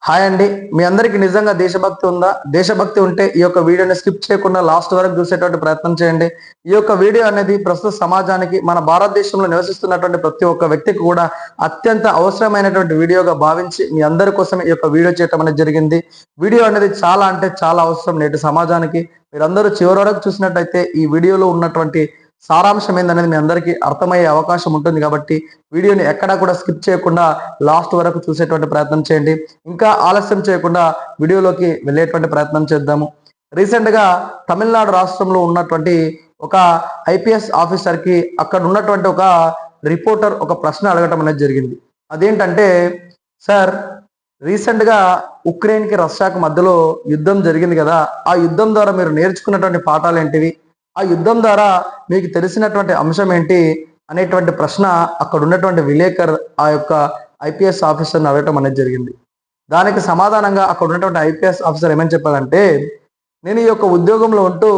Hi అండి. మీ అందరికి నిజంగా దేశభక్తి ఉందా? దేశభక్తి ఉంటే ఈ యొక్క వీడియోని స్కిప్ చేయకుండా లాస్ట్ వరకు చూసేటువంటి ప్రయత్నం చేయండి. ఈ యొక్క వీడియో అనేది ప్రస్తుత సమాజానికి మన భారతదేశంలో నివసిస్తున్నటువంటి ప్రతి ఒక్క వ్యక్తికి కూడా అత్యంత అవసరమైనటువంటి వీడియోగా భావించి మీ అందరి కోసం ఈ యొక్క వీడియో చేయటం అనేది జరిగింది. వీడియో అనేది చాలా అంటే చాలా అవసరం నేటి సమాజానికి. మీరందరూ చివరి వరకు చూసినట్టయితే ఈ వీడియోలో ఉన్నటువంటి సారాంశం ఏందనేది మీ అందరికీ అర్థమయ్యే అవకాశం ఉంటుంది కాబట్టి వీడియోని ఎక్కడా కూడా స్కిప్ చేయకుండా లాస్ట్ వరకు చూసేటువంటి ప్రయత్నం చేయండి. ఇంకా ఆలస్యం చేయకుండా వీడియోలోకి వెళ్ళేటువంటి ప్రయత్నం చేద్దాము. రీసెంట్ గా తమిళనాడు రాష్ట్రంలో ఉన్నటువంటి ఒక ఐపీఎస్ ఆఫీసర్ కి అక్కడ ఉన్నటువంటి ఒక రిపోర్టర్ ఒక ప్రశ్న అడగటం అనేది జరిగింది. అదేంటంటే, సార్, రీసెంట్ గా ఉక్రెయిన్ కి రష్యాకి మధ్యలో యుద్ధం జరిగింది కదా, ఆ యుద్ధం ద్వారా మీరు నేర్చుకున్నటువంటి పాఠాలు ఏంటివి, ఆ యుద్ధం ద్వారా మీకు తెలిసినటువంటి అంశం ఏంటి అనేటువంటి ప్రశ్న అక్కడ ఉన్నటువంటి విలేకర్ ఆ యొక్క ఐపీఎస్ ఆఫీసర్ని అడగటం అనేది జరిగింది. దానికి సమాధానంగా అక్కడ ఉన్నటువంటి ఐపీఎస్ ఆఫీసర్ ఏమని చెప్పారంటే, నేను ఈ యొక్క ఉద్యోగంలో ఉంటూ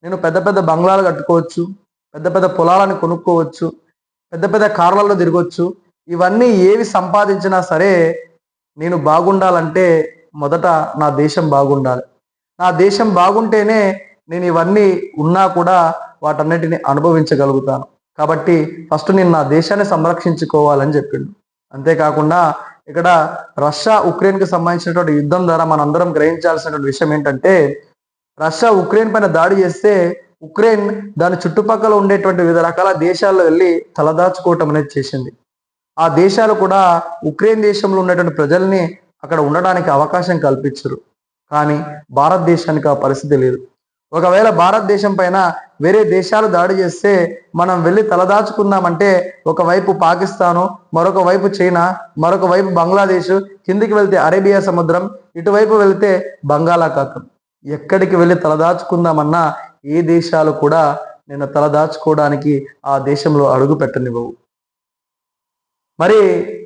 నేను పెద్ద పెద్ద బంగ్లాలు కట్టుకోవచ్చు, పెద్ద పెద్ద పొలాలను కొనుక్కోవచ్చు, పెద్ద పెద్ద కార్లలో తిరగవచ్చు. ఇవన్నీ ఏవి సంపాదించినా సరే నేను బాగుండాలంటే మొదట నా దేశం బాగుండాలి. నా దేశం బాగుంటేనే నేను ఇవన్నీ ఉన్నా కూడా వాటన్నిటిని అనుభవించగలుగుతాను. కాబట్టి ఫస్ట్ నేను నా దేశాన్ని సంరక్షించుకోవాలని చెప్పిండు. అంతేకాకుండా ఇక్కడ రష్యా ఉక్రెయిన్కి సంబంధించినటువంటి యుద్ధం ద్వారా మనందరం గ్రహించాల్సినటువంటి విషయం ఏంటంటే, రష్యా ఉక్రెయిన్ పైన దాడి చేస్తే ఉక్రెయిన్ దాని చుట్టుపక్కల ఉండేటువంటి వివిధ రకాల దేశాల్లో వెళ్ళి తలదాచుకోవటం అనేది చేసింది. ఆ దేశాలు కూడా ఉక్రెయిన్ దేశంలో ఉన్నటువంటి ప్రజల్ని అక్కడ ఉండడానికి అవకాశం కల్పించరు. కానీ భారతదేశానికి ఆ పరిస్థితి లేదు. ఒకవేళ భారతదేశం పైన వేరే దేశాలు దాడి చేస్తే మనం వెళ్ళి తలదాచుకుందామంటే ఒకవైపు పాకిస్తాను, మరొక వైపు చైనా, మరొక వైపు బంగ్లాదేశ్, కిందికి వెళ్తే అరేబియా సముద్రం, ఇటువైపు వెళ్తే బంగాళాఖాతం. ఎక్కడికి వెళ్ళి తలదాచుకుందామన్నా ఏ దేశాలు కూడా నేను తలదాచుకోవడానికి ఆ దేశంలో అడుగు పెట్టనివ్వవు. మరి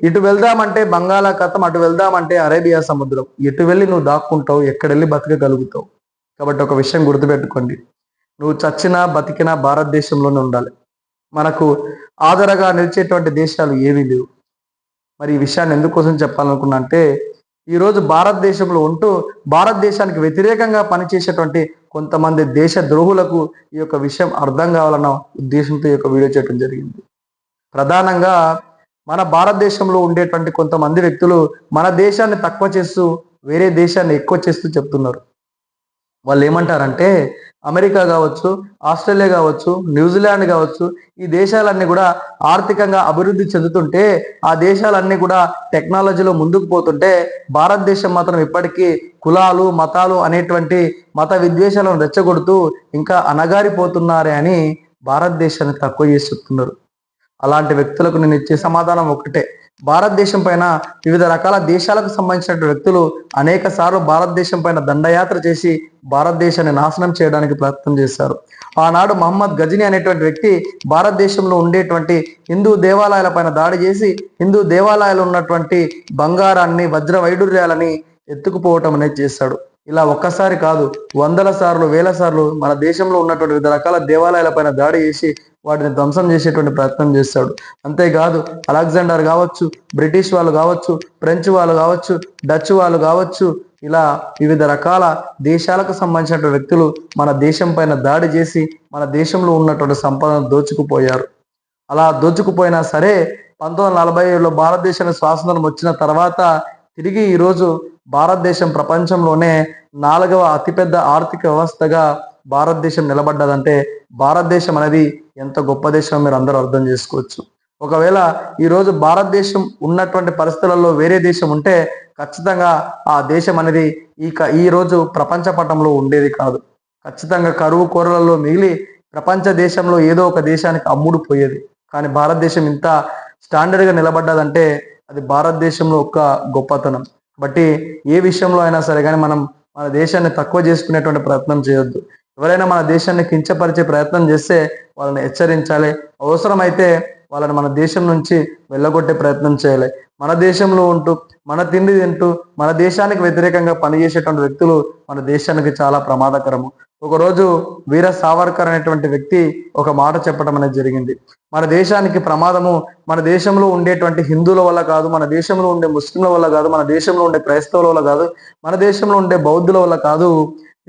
ఇటు వెళ్దామంటే బంగాళాఖాతం, అటు వెళ్దామంటే అరేబియా సముద్రం. ఎటు వెళ్ళి నువ్వు దాక్కుంటావు, ఎక్కడెళ్ళి బతకగలుగుతావు? కాబట్టి ఒక విషయం గుర్తుపెట్టుకోండి, నువ్వు చచ్చినా బతికినా భారతదేశంలోనే ఉండాలి. మనకు ఆదరగా నిలిచేటువంటి దేశాలు ఏవీ లేవు. మరి ఈ విషయాన్ని ఎందుకోసం చెప్పాలనుకున్నా అంటే, ఈరోజు భారతదేశంలో ఉంటూ భారతదేశానికి వ్యతిరేకంగా పనిచేసేటువంటి కొంతమంది దేశ ద్రోహులకు ఈ యొక్క విషయం అర్థం కావాలన్న ఉద్దేశంతో ఈ యొక్క వీడియో చేయడం జరిగింది. ప్రధానంగా మన భారతదేశంలో ఉండేటువంటి కొంతమంది వ్యక్తులు మన దేశాన్ని తక్కువ చేస్తూ వేరే దేశాన్ని ఎక్కువ చేస్తూ చెప్తున్నారు. వాళ్ళు ఏమంటారంటే, అమెరికా కావచ్చు, ఆస్ట్రేలియా కావచ్చు, న్యూజిలాండ్ కావచ్చు, ఈ దేశాలన్నీ కూడా ఆర్థికంగా అభివృద్ధి చెందుతుంటే, ఆ దేశాలన్నీ కూడా టెక్నాలజీలో ముందుకు పోతుంటే, భారతదేశం మాత్రం ఇప్పటికీ కులాలు మతాలు అనేటువంటి మత విద్వేషాలను రెచ్చగొడుతూ ఇంకా అణగారిపోతున్నారే అని భారతదేశాన్ని తక్కువ చేసి చెప్తున్నారు. అలాంటి వ్యక్తులకు నేను ఇచ్చే సమాధానం ఒకటే, భారతదేశం పైన వివిధ రకాల దేశాలకు సంబంధించిన వ్యక్తులు అనేక సార్లు భారతదేశం పైన దండయాత్ర చేసి భారతదేశాన్ని నాశనం చేయడానికి ప్రయత్నం చేశారు. ఆనాడు మహమ్మద్ గజనీ అనేటువంటి వ్యక్తి భారతదేశంలో ఉండేటువంటి హిందూ దేవాలయాల పైన దాడి చేసి హిందూ దేవాలయాలు ఉన్నటువంటి బంగారాన్ని, వజ్ర వైడూర్యాలని ఎత్తుకుపోవటం అనేది చేశాడు. ఇలా ఒక్కసారి కాదు, వందల సార్లు, వేల సార్లు మన దేశంలో ఉన్నటువంటి వివిధ రకాల దేవాలయాల పైన దాడి చేసి వాటిని ధ్వంసం చేసేటువంటి ప్రయత్నం చేస్తాడు. అంతేకాదు, అలెగ్జాండర్ కావచ్చు, బ్రిటిష్ వాళ్ళు కావచ్చు, ఫ్రెంచ్ వాళ్ళు కావచ్చు, డచ్ వాళ్ళు కావచ్చు, ఇలా వివిధ రకాల దేశాలకు సంబంధించినటువంటి వ్యక్తులు మన దేశం పైన దాడి చేసి మన దేశంలో ఉన్నటువంటి సంపదను దోచుకుపోయారు. అలా దోచుకుపోయినా సరే 1947లో భారతదేశానికి స్వాతంత్రం వచ్చిన తర్వాత తిరిగి ఈరోజు భారతదేశం ప్రపంచంలోనే 4వ అతిపెద్ద ఆర్థిక వ్యవస్థగా భారతదేశం నిలబడ్డదంటే భారతదేశం అనేది ఎంత గొప్ప దేశం మీరు అందరూ అర్థం చేసుకోవచ్చు. ఒకవేళ ఈరోజు భారతదేశం ఉన్నటువంటి పరిస్థితులలో వేరే దేశం ఉంటే ఖచ్చితంగా ఆ దేశం అనేది ఈ రోజు ప్రపంచ పటంలో ఉండేది కాదు. ఖచ్చితంగా కరువు కోరలలో మిగిలి ప్రపంచ దేశంలో ఏదో ఒక దేశానికి అమ్ముడు పోయేది. కానీ భారతదేశం ఇంత స్టాండర్డ్గా నిలబడ్డదంటే అది భారతదేశంలో ఒక గొప్పతనం. బట్టి ఏ విషయంలో అయినా సరే కానీ మనం మన దేశాన్ని తక్కువ చేసుకునేటువంటి ప్రయత్నం చేయొద్దు. ఎవరైనా మన దేశాన్ని కించపరిచే ప్రయత్నం చేస్తే వాళ్ళని హెచ్చరించాలి. అవసరమైతే వాళ్ళని మన దేశం నుంచి వెళ్ళగొట్టే ప్రయత్నం చేయాలి. మన దేశంలో ఉంటూ మన తిండి తింటూ మన దేశానికి వ్యతిరేకంగా పనిచేసేటువంటి వ్యక్తులు మన దేశానికి చాలా ప్రమాదకరము. ఒకరోజు వీర సావర్కర్ అనేటువంటి వ్యక్తి ఒక మాట చెప్పడం అనేది జరిగింది. మన దేశానికి ప్రమాదము మన దేశంలో ఉండేటువంటి హిందువుల వల్ల కాదు, మన దేశంలో ఉండే ముస్లింల వల్ల కాదు, మన దేశంలో ఉండే క్రైస్తవుల వల్ల కాదు, మన దేశంలో ఉండే బౌద్ధుల వల్ల కాదు,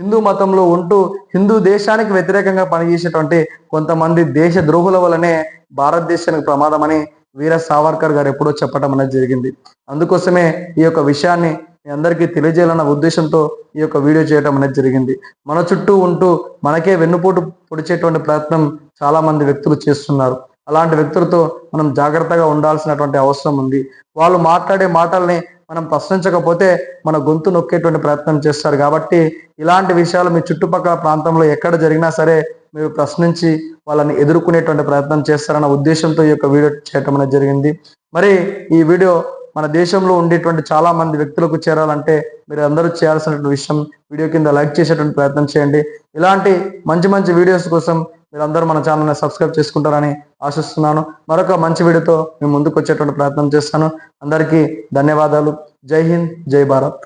హిందూ మతంలో ఉంటూ హిందూ దేశానికి వ్యతిరేకంగా పనిచేసేటువంటి కొంతమంది దేశ ద్రోహుల వల్లనే భారతదేశానికి ప్రమాదం అని వీర సావర్కర్ గారు ఎప్పుడో చెప్పడం అనేది జరిగింది. అందుకోసమే ఈ యొక్క విషయాన్ని మీ అందరికీ తెలియజేయాలన్న ఉద్దేశంతో ఈ యొక్క వీడియో చేయడం అనేది జరిగింది. మన చుట్టూ ఉంటూ మనకే వెన్నుపోటు పొడిచేటువంటి ప్రయత్నం చాలా మంది వ్యక్తులు చేస్తున్నారు. అలాంటి వ్యక్తులతో మనం జాగ్రత్తగా ఉండాల్సినటువంటి అవసరం ఉంది. వాళ్ళు మాట్లాడే మాటల్ని మనం ప్రశ్నించకపోతే మన గొంతు నొక్కేటువంటి ప్రయత్నం చేస్తారు. కాబట్టి ఇలాంటి విషయాలు మీ చుట్టుపక్కల ప్రాంతంలో ఎక్కడ జరిగినా సరే మీరు ప్రశ్నించి వాళ్ళని ఎదుర్కొనేటువంటి ప్రయత్నం చేస్తారన్న ఉద్దేశంతో ఈ యొక్క వీడియో చేయటం అనేది జరిగింది. మరి ఈ వీడియో మన దేశంలో ఉండేటువంటి చాలా మంది వ్యక్తులకు చేరాలంటే మీరు అందరూ చేయాల్సినటువంటి విషయం వీడియో కింద లైక్ చేసేటువంటి ప్రయత్నం చేయండి. ఇలాంటి మంచి మంచి వీడియోస్ కోసం మీరు అందరూ మన ఛానల్ని సబ్స్క్రైబ్ చేసుకుంటారని ఆశిస్తున్నాను. మరొక మంచి వీడియోతో మేము ముందుకు వచ్చేటువంటి ప్రయత్నం చేస్తాను. అందరికీ ధన్యవాదాలు. జై హింద్, జై భారత్.